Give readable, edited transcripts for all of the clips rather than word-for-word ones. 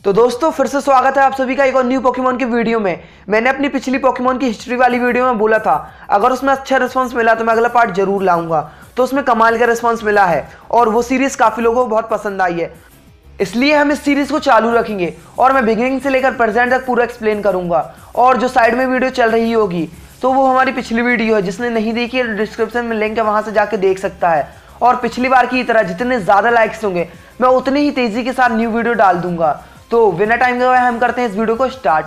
तो दोस्तों फिर से स्वागत है आप सभी का एक और न्यू पोकेमॉन की वीडियो में। मैंने अपनी पिछली पोकेमॉन की हिस्ट्री वाली वीडियो में बोला था अगर उसमें अच्छा रिस्पांस मिला तो मैं अगला पार्ट जरूर लाऊंगा। तो उसमें कमाल का रिस्पांस मिला है और वो सीरीज काफ़ी लोगों को बहुत पसंद आई है, इसलिए हम इस सीरीज को चालू रखेंगे और मैं बिगिनिंग से लेकर प्रेजेंट तक पूरा एक्सप्लेन करूंगा। और जो साइड में वीडियो चल रही होगी तो वो हमारी पिछली वीडियो है, जिसने नहीं देखी है डिस्क्रिप्शन में लिंक है, वहां से जाके देख सकता है। और पिछली बार की तरह जितने ज़्यादा लाइक्स होंगे मैं उतनी ही तेज़ी के साथ न्यू वीडियो डाल दूंगा। तो बिना टाइम गवाए हम करते हैं इस वीडियो को स्टार्ट।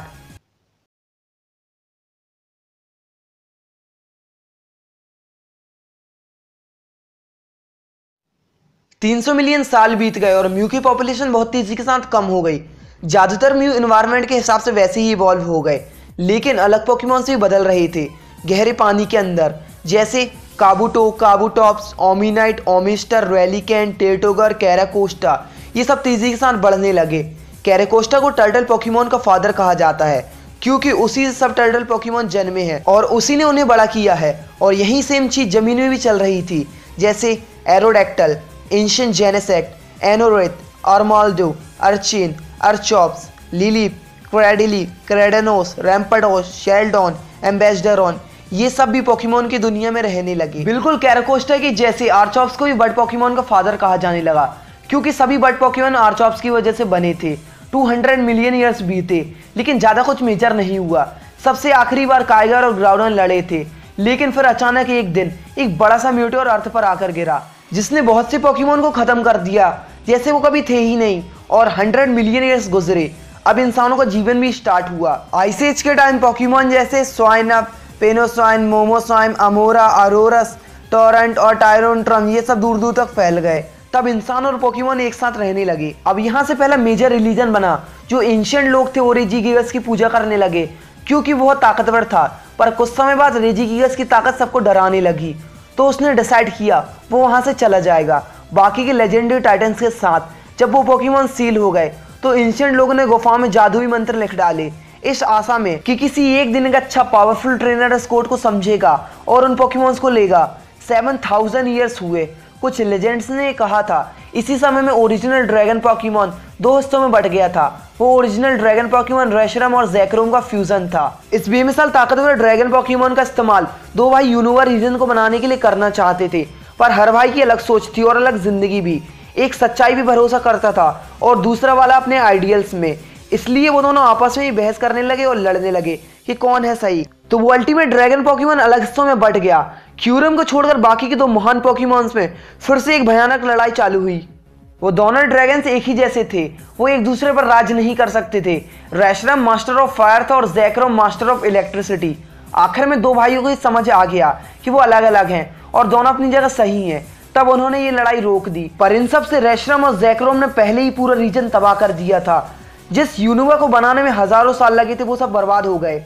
$300 मिलियन साल बीत गए और म्यू की पॉपुलेशन बहुत तेजी के साथ कम हो गई। ज़्यादातर म्यू इन्वायरमेंट के हिसाब से वैसे ही इवॉल्व हो गए, लेकिन अलग पोकेमॉन से भी बदल रहे थे गहरे पानी के अंदर, जैसे काबूटो, काबूटॉप्स, ओमिनाइट, ओमिस्टर, रैलिकेन, टेटोगर, कैराकोस्टा। ये सब तेजी के साथ बढ़ने लगे। कैराकोस्टा को टर्टल पोकेमॉन का फादर कहा जाता है क्योंकि उसी से सब टर्टल पोकेमॉन जन्मे हैं और उसी ने उन्हें बड़ा किया है। और यही सेम चीज़ जमीन में भी चल रही थी, जैसे एरोडेक्टल, एंशिएंट जेनेसेक्ट, एनोरेथ, आर्माल्डो, अर्चिन, अर्चॉप्स, लिलीप, क्रेडिली, क्रेडेनोस, रैम्पडोस, शेल्डॉन, एम्बेसडरॉन, ये सब भी पोकेमॉन की दुनिया में रहने लगे। बिल्कुल कैराकोस्टा की जैसे आर्चॉप्स को भी बर्ड पोकेमॉन का फादर कहा जाने लगा क्योंकि सभी बर्ड पोकेमॉन आर्चॉप्स की वजह से बने थे। 200 मिलियन ईयर्स बीते लेकिन ज़्यादा कुछ मेजर नहीं हुआ। सबसे आखिरी बार काइगर और ग्राउडन लड़े थे, लेकिन फिर अचानक एक दिन एक बड़ा सा म्यूटेओर अर्थ पर आकर गिरा जिसने बहुत से पोकेमॉन को खत्म कर दिया जैसे वो कभी थे ही नहीं। और 100 मिलियन ईयर्स गुजरे, अब इंसानों का जीवन भी स्टार्ट हुआ। आइस एज के टाइम पोकेमॉन जैसे स्वाइनअप, पेनोस्वाइन, मोमोस्वाइन, अमोरा, अरोरस, टोरेंट और टायरोंट्रम ये सब दूर दूर तक फैल गए। तब इंसान और पोकेमॉन एक साथ रहने लगे। अब यहाँ से पहला मेजर रिलीजन बना जो एंशिएंट लोग थे वो रेजिगिगस की पूजा करने लगे क्योंकि वो बहुत ताकतवर था। पर कुछ समय बाद रेजिगिगस की ताकत सबको डराने लगी, तो उसने डिसाइड किया वो वहाँ से चला जाएगा बाकी के लेजेंडरी टाइटन्स के साथ। जब वो पोकेमॉन सील हो गए तो एंशिएंट लोगों ने गुफा में जादुई मंत्र लिख डाले इस आशा में कि किसी एक दिन का अच्छा पावरफुल ट्रेनर इस कोड को समझेगा और उन पोकेमॉन्स को लेगा। 7000 ईयर्स हुए। कुछ लेजेंड्स ने कहा था इसी समय में ओरिजिनल ड्रैगन पोकेमॉन दो हिस्सों में बट गया था। वो ओरिजिनल ड्रैगन पोकेमॉन रेशरम और जैकरोम का फ्यूजन था। इस बेमिसाल ताकतवर ड्रैगन पोकेमॉन का इस्तेमाल दो भाई यूनिवर रीजन को बनाने के लिए करना चाहते थे, पर हर भाई की अलग सोच थी और अलग जिंदगी भी। एक सच्चाई भी भरोसा करता था और दूसरा वाला अपने आइडियल्स में। इसलिए वो दोनों आपस में ही बहस करने लगे और लड़ने लगे कि कौन है सही। तो वो अल्टीमेट ड्रैगन पोकेमॉन अलग हिस्सों में बट गया। क्यूरम को छोड़कर बाकी के दो महान पोकेमॉन्स में फिर से एक भयानक लड़ाई चालू हुई। वो दोनों ड्रैगन्स एक ही जैसे थे, वो एक दूसरे पर राज नहीं कर सकते थे। रेशरम मास्टर ऑफ फायर था और जैकरोम मास्टर ऑफ इलेक्ट्रिसिटी। आखिर में दो भाइयों को समझ आ गया कि वो अलग अलग हैं और दोनों अपनी जगह सही हैं। तब उन्होंने ये लड़ाई रोक दी, पर इन सब से रेशरम और जैकरोम ने पहले ही पूरा रीजन तबाह कर दिया था। जिस यूनिवर्स को बनाने में हजारों साल लगे थे वो सब बर्बाद हो गए।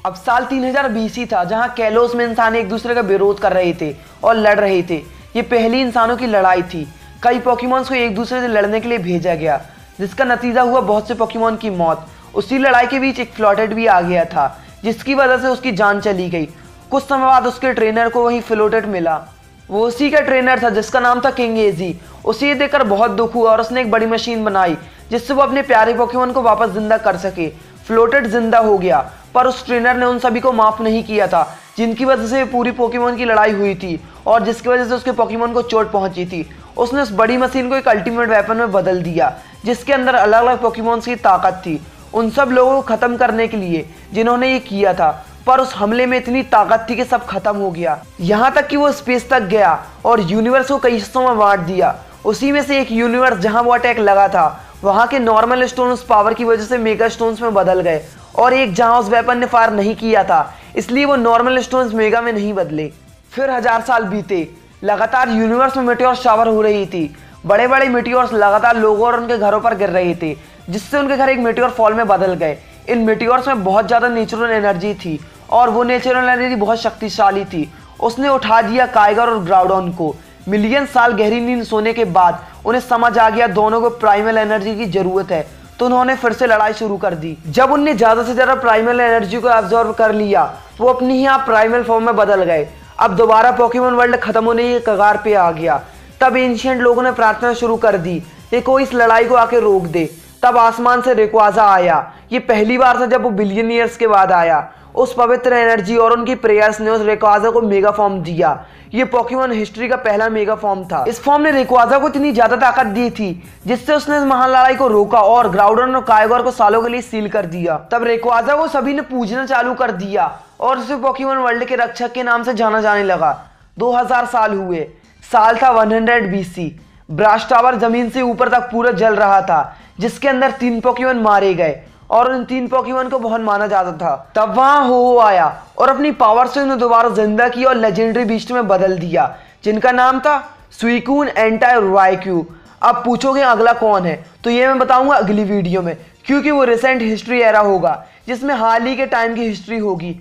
अब साल 3000 BC था जहां कैलोस में इंसान एक दूसरे का विरोध कर रहे थे और लड़ रहे थे। ये पहली इंसानों की लड़ाई थी। कई पोकेमॉन्स को एक दूसरे से लड़ने के लिए भेजा गया जिसका नतीजा हुआ बहुत से पोकेमॉन की मौत। उसी लड़ाई के बीच एक फ्लोटेड भी आ गया था जिसकी वजह से उसकी जान चली गई। कुछ समय बाद उसके ट्रेनर को वही फ्लोटेड मिला। वो उसी का ट्रेनर था जिसका नाम था किंग एजी। उसे देखकर बहुत दुख हुआ और उसने एक बड़ी मशीन बनाई जिससे वो अपने प्यारे पोकेमॉन को वापस जिंदा कर सके। फ्लोटेड जिंदा हो गया, पर उस ट्रेनर ने उन सभी को माफ नहीं किया था जिनकी वजह से पूरी पोकेमॉन की लड़ाई हुई थी और जिसकी वजह से उसके पोकेमॉन को चोट पहुंची थी। उसने उस बड़ी मशीन को एक अल्टीमेट वेपन में बदल दिया जिसके अंदर अलग अलग पोकेमॉन्स की ताकत थी उन सब लोगों को खत्म करने के लिए जिन्होंने ये किया था। पर उस हमले में इतनी ताकत थी कि सब खत्म हो गया, यहाँ तक कि वो स्पेस तक गया और यूनिवर्स को कई हिस्सों में बांट दिया। उसी में से एक यूनिवर्स जहाँ वो अटैक लगा था वहाँ के नॉर्मल स्टोन उस पावर की वजह से मेगा स्टोन्स में बदल गए, और एक जहाँ उस वेपन ने फायर नहीं किया था इसलिए वो नॉर्मल स्टोन्स मेगा में नहीं बदले। फिर 1000 साल बीते। लगातार यूनिवर्स में मेटियोर शावर हो रही थी। बड़े बड़े मेटियोर्स लगातार लोगों और उनके घरों पर गिर रहे थे जिससे उनके घर एक मेटियोर फॉल में बदल गए। इन मेटियोर्स में बहुत ज़्यादा नेचुरल एनर्जी थी और वो नेचुरल एनर्जी बहुत शक्तिशाली थी। उसने उठा दिया काइगर और ग्राउडन को। मिलियन साल गहरी नींद सोने के बाद उन्हें समझ आ गया दोनों को प्राइमल एनर्जी की जरूरत है, तो उन्होंने फिर से लड़ाई शुरू कर दी। जब उनने ज्यादा से ज्यादा प्राइमल एनर्जी को एब्जॉर्ब कर लिया वो अपनी ही आप प्राइमल फॉर्म में बदल गए। अब दोबारा पोकेमॉन वर्ल्ड खत्म होने की कगार पे आ गया। तब एंशिएंट लोगों ने प्रार्थना शुरू कर दी कि कोई इस लड़ाई को आके रोक दे। तब आसमान से रेक्वाजा आया। ये पहली बार था जब वो बिलियन ईयर्स के बाद आया। उस पवित्र एनर्जी और उनकी प्रेयर्स ने उस रेक्वाजा को मेगा फॉर्म दिया। ये पोकेमॉन हिस्ट्री का पहला मेगा फॉर्म था। इस फॉर्म ने रेक्वाजा को इतनी ज्यादा ताकत दी थी जिससे उसने इस महान लड़ाई को रोका और ग्राउडन और काइगोर को सालों के लिए सील कर दिया। तब रेक्वाजा को सभी ने पूजना चालू कर दिया और उसे पोकेमॉन वर्ल्ड के रक्षक के नाम से जाना जाने लगा। 2000 साल हुए। साल था 100 BC। ब्राश टावर जमीन से ऊपर तक पूरा जल रहा था, जिसके अंदर 3 पोकेमॉन मारे गए और उन 3 पोकेमॉन को बहुत माना जाता था। तब वहां हो आया और अपनी पावर से उन्हें दोबारा जिंदा किया और लेजेंडरी बीस्ट में बदल दिया, जिनका नाम था सुइकून, एंटाई और राइक्यू। अब पूछोगे अगला कौन है, तो ये मैं बताऊंगा अगली वीडियो में, क्योंकि वो रिसेंट हिस्ट्री एरा होगा जिसमें हाल ही के टाइम की हिस्ट्री होगी।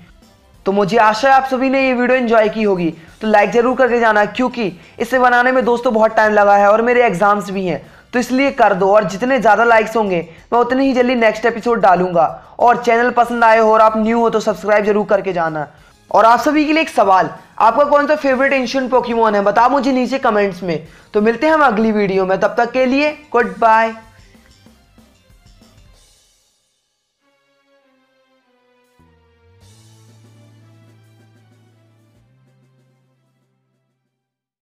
तो मुझे आशा है आप सभी ने ये वीडियो एंजॉय की होगी, तो लाइक जरूर करके जाना, क्योंकि इसे बनाने में दोस्तों बहुत टाइम लगा है और मेरे एग्जाम्स भी हैं, तो इसलिए कर दो। और जितने ज़्यादा लाइक्स होंगे मैं उतने ही जल्दी नेक्स्ट एपिसोड डालूंगा। और चैनल पसंद आए हो और आप न्यू हो तो सब्सक्राइब जरूर करके जाना। और आप सभी के लिए एक सवाल, आपका कौन सा फेवरेट एंशिएंट पोकेमॉन है, बताओ मुझे नीचे कमेंट्स में। तो मिलते हैं हम अगली वीडियो में, तब तक के लिए गुड बाय।